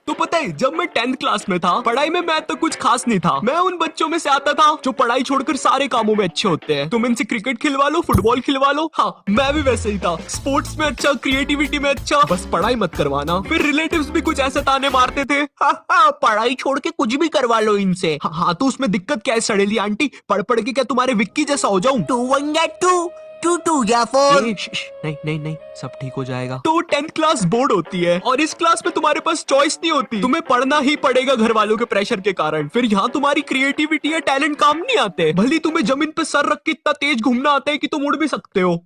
तो पता है जब मैं 10th क्लास में था, पढ़ाई में मैं तो कुछ खास नहीं था। मैं उन बच्चों में से आता था जो पढ़ाई छोड़कर सारे कामों में अच्छे होते हैं। तुम इनसे क्रिकेट खिलवा लो, फुटबॉल खिलवा लो, हाँ मैं भी वैसे ही था। स्पोर्ट्स में अच्छा, क्रिएटिविटी में अच्छा, बस पढ़ाई मत करवाना। फिर रिलेटिव्स भी कुछ ऐसे ताने मारते थे, हाँ पढ़ाई छोड़ के कुछ भी करवा लो इनसे। हाँ तो उसमें दिक्कत क्या है सड़ेली आंटी, पढ़ पढ़ के क्या तुम्हारे विक्की जैसा हो जाऊं? 2 या 4। नहीं नहीं नहीं, सब ठीक हो जाएगा। तो 10th क्लास बोर्ड होती है और इस क्लास में तुम्हारे पास चॉइस नहीं होती, तुम्हें पढ़ना ही पड़ेगा घर वालों के प्रेशर के कारण। फिर यहाँ तुम्हारी क्रिएटिविटी या टैलेंट काम नहीं आते। भले तुम्हें जमीन पे सर रख के इतना तेज घूमना आता है कि तुम उड़ भी सकते हो।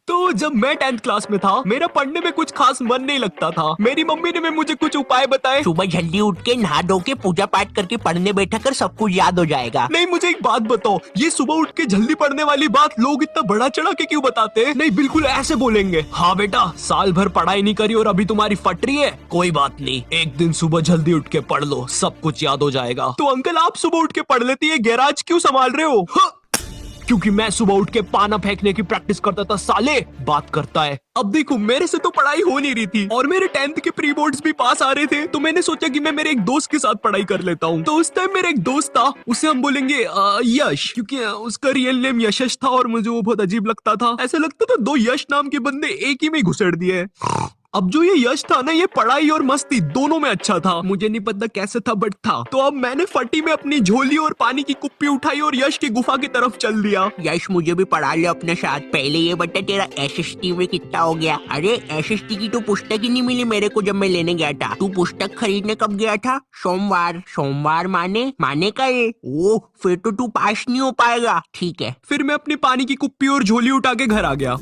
तो जब मैं 10th क्लास में था, मेरा पढ़ने में कुछ खास मन नहीं लगता था। मेरी मम्मी ने भी मुझे कुछ उपाय बताए। सुबह जल्दी उठ के नहा धो के पूजा पाठ करके पढ़ने बैठा कर, सब कुछ याद हो जाएगा। नहीं मुझे एक बात बताओ, ये सुबह उठ के जल्दी पढ़ने वाली बात लोग इतना बड़ा चढ़ा के क्यों बताते हैं? नहीं बिल्कुल ऐसे बोलेंगे, हाँ बेटा साल भर पढ़ाई नहीं करी और अभी तुम्हारी फट रही है, कोई बात नहीं, एक दिन सुबह जल्दी उठ के पढ़ लो, सब कुछ याद हो जाएगा। तो अंकल आप सुबह उठ के पढ़ लेती है, गैराज क्यों संभाल रहे हो? हाँ। क्योंकि मैं सुबह उठ के पाना फेंकने की प्रैक्टिस करता था साले, बात करता है। अब देखो मेरे से तो पढ़ाई हो नहीं रही थी और मेरे 10th के प्री बोर्ड्स भी पास आ रहे थे, तो मैंने सोचा कि मैं मेरे एक दोस्त के साथ पढ़ाई कर लेता हूँ। तो उस टाइम मेरा एक दोस्त था, उसे हम बोलेंगे यश, क्योंकि उसका रियल नेम यशश था और मुझे वो बहुत अजीब लगता था। ऐसा लगता था दो यश नाम के बंदे एक ही में घुसेड़ दिए। अब जो ये यश था ना, ये पढ़ाई और मस्ती दोनों में अच्छा था। मुझे नहीं पता कैसे था बट था। तो अब मैंने फटी में अपनी झोली और पानी की कुप्पी उठाई और यश की गुफा की तरफ चल दिया। यश मुझे भी पढ़ा ले अपने साथ। पहले ये बता तेरा एसएसटी में कितना हो गया? अरे एसएसटी की तो पुस्तक ही नहीं मिली मेरे को जब मैं लेने गया था। तू पुस्तक खरीदने कब गया था? सोमवार। सोमवार माने कल। ओह फिर तो तू पास नहीं हो पाएगा। ठीक है। फिर मैं अपनी पानी की कुप्पी और झोली उठा के घर आ गया।